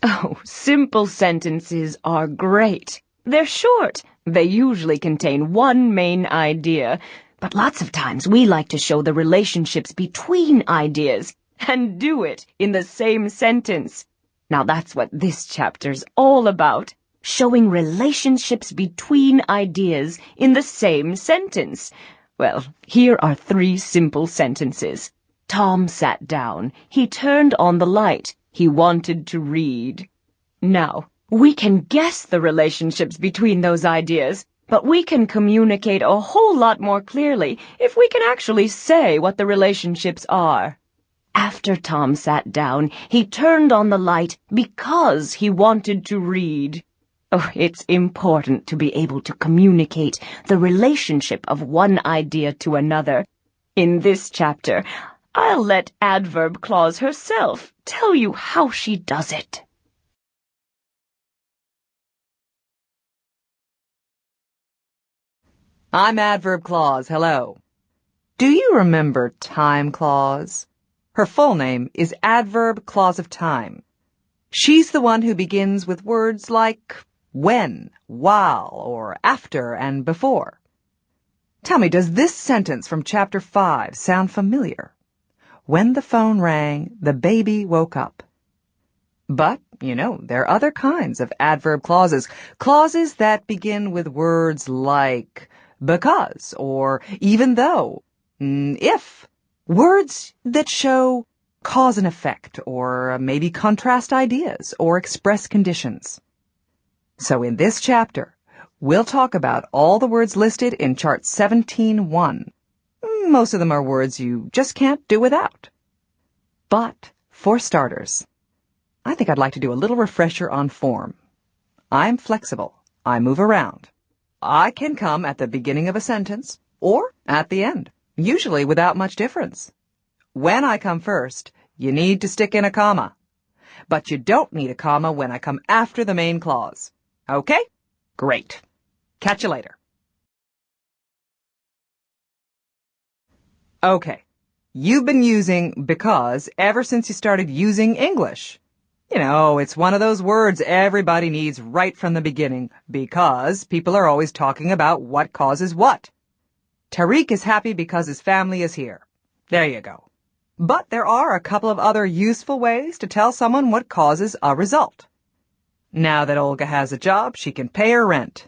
Oh, simple sentences are great. They're short. They usually contain one main idea, but lots of times we like to show the relationships between ideas and do it in the same sentence. Now that's what this chapter's all about, showing relationships between ideas in the same sentence. Well, here are 3 simple sentences. Tom sat down. He turned on the light. He wanted to read. Now, we can guess the relationships between those ideas, but we can communicate a whole lot more clearly if we can actually say what the relationships are. After Tom sat down, he turned on the light because he wanted to read. Oh, it's important to be able to communicate the relationship of one idea to another. In this chapter, I'll let adverb clause herself tell you how she does it. I'm adverb clause, hello. Do you remember time clause? Her full name is adverb clause of time. She's the one who begins with words like when, while, or after and before. Tell me, does this sentence from chapter 5 sound familiar? When the phone rang, the baby woke up. But, there are other kinds of adverb clauses. Clauses that begin with words like because, or even though, if. Words that show cause and effect, or maybe contrast ideas, or express conditions. So in this chapter, we'll talk about all the words listed in Chart 17-1. Most of them are words you just can't do without. But, for starters, I think I'd like to do a little refresher on form. I'm flexible. I move around. I can come at the beginning of a sentence, or at the end, usually without much difference. When I come first, you need to stick in a comma. But you don't need a comma when I come after the main clause. Okay? Great. Catch you later. Okay. You've been using because ever since you started using English. It's one of those words everybody needs right from the beginning, because people are always talking about what causes what. Tariq is happy because his family is here. There you go. But there are a couple of other useful ways to tell someone what causes a result. Now that Olga has a job, she can pay her rent.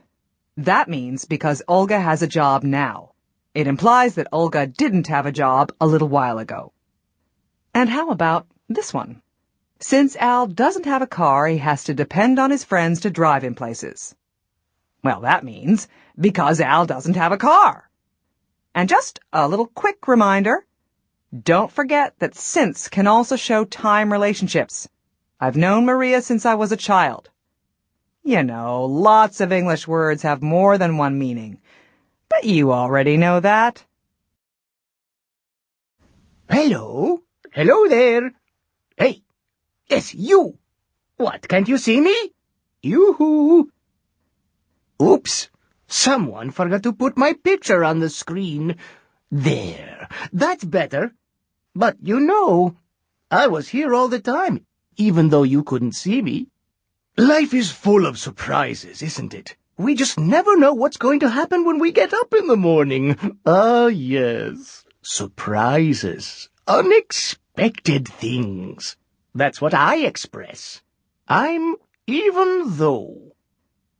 That means because Olga has a job now. It implies that Olga didn't have a job a little while ago. And how about this one? Since Al doesn't have a car, he has to depend on his friends to drive him places. Well, that means because Al doesn't have a car. And just a little quick reminder, don't forget that since can also show time relationships. I've known Maria since I was a child. Lots of English words have more than one meaning. But you already know that. Hello? Hello there. Hey, yes, you. What, can't you see me? Yoo-hoo. Oops, someone forgot to put my picture on the screen. There, that's better. But I was here all the time, even though you couldn't see me. Life is full of surprises, isn't it? We just never know what's going to happen when we get up in the morning. Ah, yes. Surprises. Unexpected things. That's what I express. I'm even though.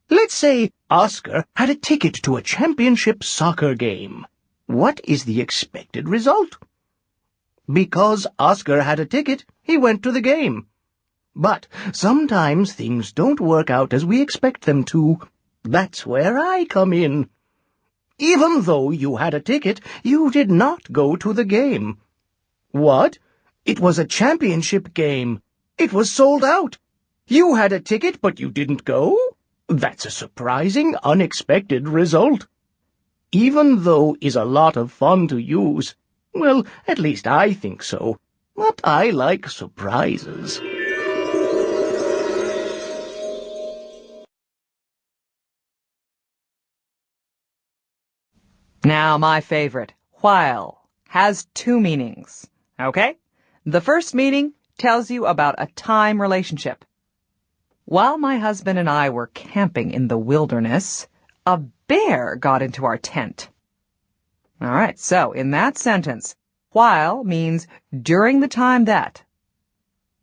Let's say Oscar had a ticket to a championship soccer game. What is the expected result? Because Oscar had a ticket, he went to the game. But sometimes things don't work out as we expect them to. That's where I come in. Even though you had a ticket, you did not go to the game. What? It was a championship game. It was sold out. You had a ticket, but you didn't go? That's a surprising, unexpected result. Even though is a lot of fun to use. Well, at least I think so. But I like surprises. Now, my favorite, while, has 2 meanings. Okay? The first meaning tells you about a time relationship. While my husband and I were camping in the wilderness, a bear got into our tent. All right, so in that sentence, while means during the time that.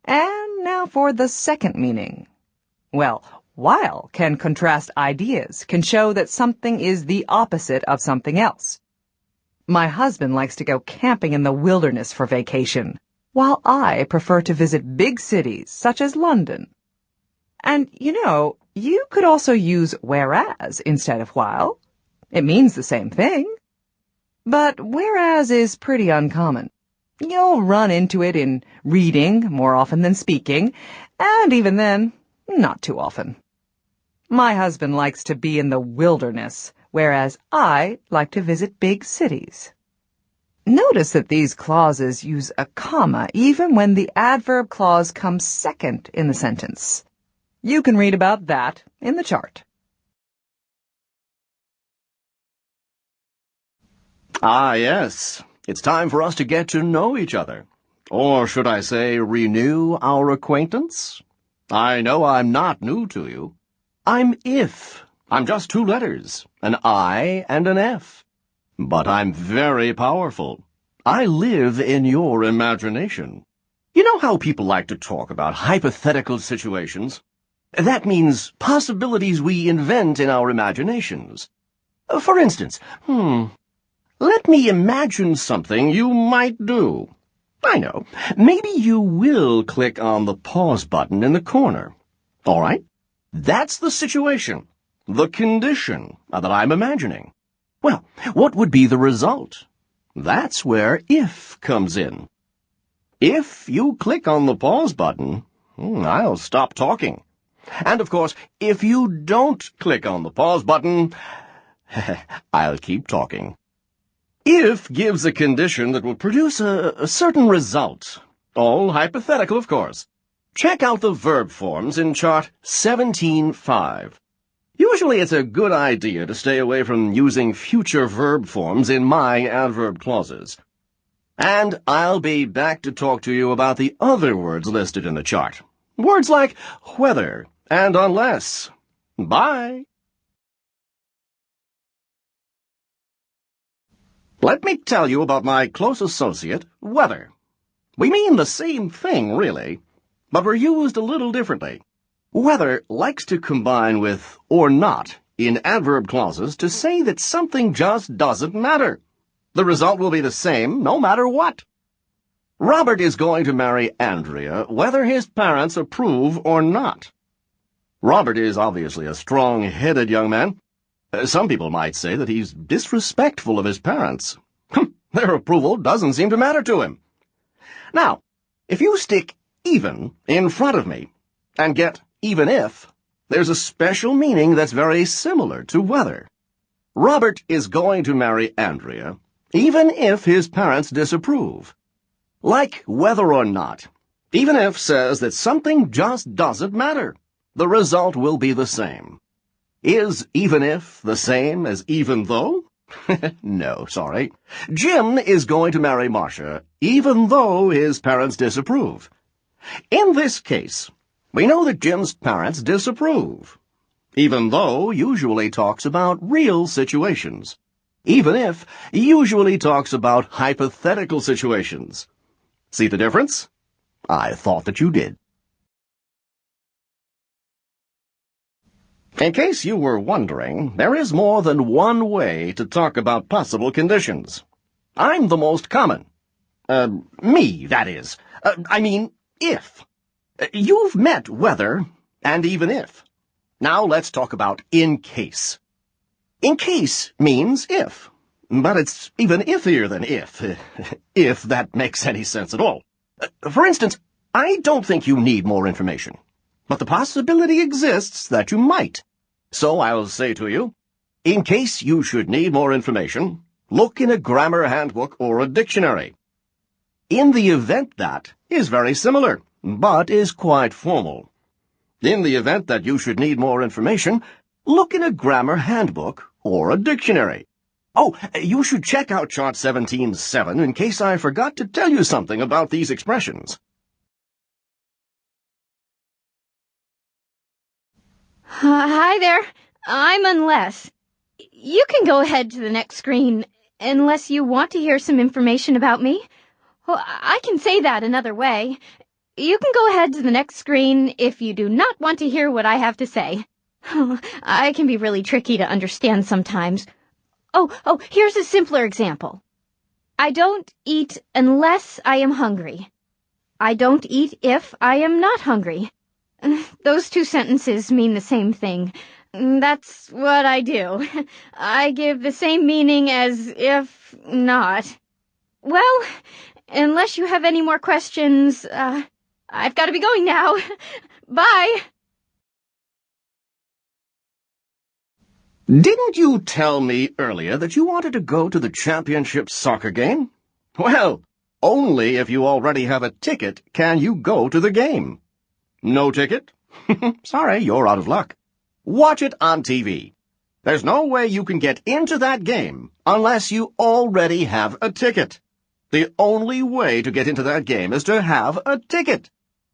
And now for the second meaning. Well, while can contrast ideas, can show that something is the opposite of something else. My husband likes to go camping in the wilderness for vacation, while I prefer to visit big cities such as London. And, you could also use whereas instead of while. It means the same thing. But whereas is pretty uncommon. You'll run into it in reading more often than speaking, and even then, not too often. My husband likes to be in the wilderness, whereas I like to visit big cities. Notice that these clauses use a comma even when the adverb clause comes second in the sentence. You can read about that in the chart. Ah, yes. It's time for us to get to know each other. Or should I say, renew our acquaintance? I know I'm not new to you. I'm if. I'm just two letters, an I and an F. But I'm very powerful. I live in your imagination. You know how people like to talk about hypothetical situations? That means possibilities we invent in our imaginations. For instance, let me imagine something you might do. I know. Maybe you will click on the pause button in the corner. All right? That's the situation, the condition that I'm imagining. Well, what would be the result? That's where if comes in. If you click on the pause button, I'll stop talking. And of course, if you don't click on the pause button, I'll keep talking. If gives a condition that will produce a certain result. All hypothetical, of course. Check out the verb forms in chart 17.5. Usually it's a good idea to stay away from using future verb forms in my adverb clauses. And I'll be back to talk to you about the other words listed in the chart. Words like whether and unless. Bye. Let me tell you about my close associate, whether. We mean the same thing, really, but we're used a little differently. Whether likes to combine with or not in adverb clauses to say that something just doesn't matter. The result will be the same no matter what. Robert is going to marry Andrea whether his parents approve or not. Robert is obviously a strong-headed young man. Some people might say that he's disrespectful of his parents. Their approval doesn't seem to matter to him. Now, if you stick even in front of me and get even if, there's a special meaning that's very similar to whether. Robert is going to marry Andrea even if his parents disapprove. Like whether or not, even if says that something just doesn't matter. The result will be the same. Is even if the same as even though? No, sorry. Jim is going to marry Marcia, even though his parents disapprove. In this case, we know that Jim's parents disapprove. Even though usually talks about real situations. Even if usually talks about hypothetical situations. See the difference? I thought that you did. In case you were wondering, there is more than one way to talk about possible conditions. I'm the most common. Me, that is. I mean, if. You've met whether and even if. Now let's talk about in case. In case means if, but it's even iffier than if that makes any sense at all. For instance, I don't think you need more information. But the possibility exists that you might. So I'll say to you, in case you should need more information, look in a grammar handbook or a dictionary. In the event that is very similar, but is quite formal. In the event that you should need more information, look in a grammar handbook or a dictionary. Oh, you should check out chart 17.7 in case I forgot to tell you something about these expressions. Hi there. I'm O.L.S. You can go ahead to the next screen, unless you want to hear some information about me. Well, I can say that another way. You can go ahead to the next screen if you do not want to hear what I have to say. I can be really tricky to understand sometimes. Oh, here's a simpler example. I don't eat unless I am hungry. I don't eat if I am not hungry. Those two sentences mean the same thing. That's what I do. I give the same meaning as if not. Well, unless you have any more questions, I've got to be going now. Bye. Didn't you tell me earlier that you wanted to go to the championship soccer game? Well, only if you already have a ticket can you go to the game. No ticket? Sorry, you're out of luck. Watch it on TV. There's no way you can get into that game unless you already have a ticket. The only way to get into that game is to have a ticket.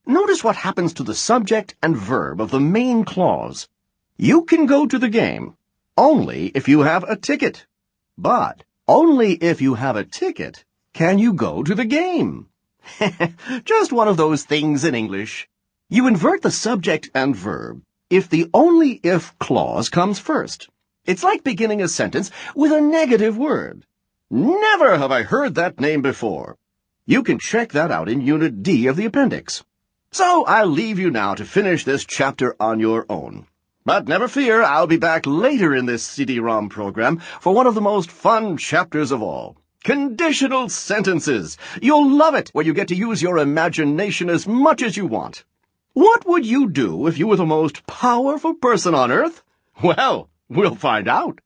Notice what happens to the subject and verb of the main clause. You can go to the game only if you have a ticket. But only if you have a ticket can you go to the game. Just one of those things in English. You invert the subject and verb if the only if clause comes first. It's like beginning a sentence with a negative word. Never have I heard that name before. You can check that out in Unit D of the appendix. So I'll leave you now to finish this chapter on your own. But never fear, I'll be back later in this CD-ROM program for one of the most fun chapters of all. Conditional sentences. You'll love it when you get to use your imagination as much as you want. What would you do if you were the most powerful person on Earth? Well, we'll find out.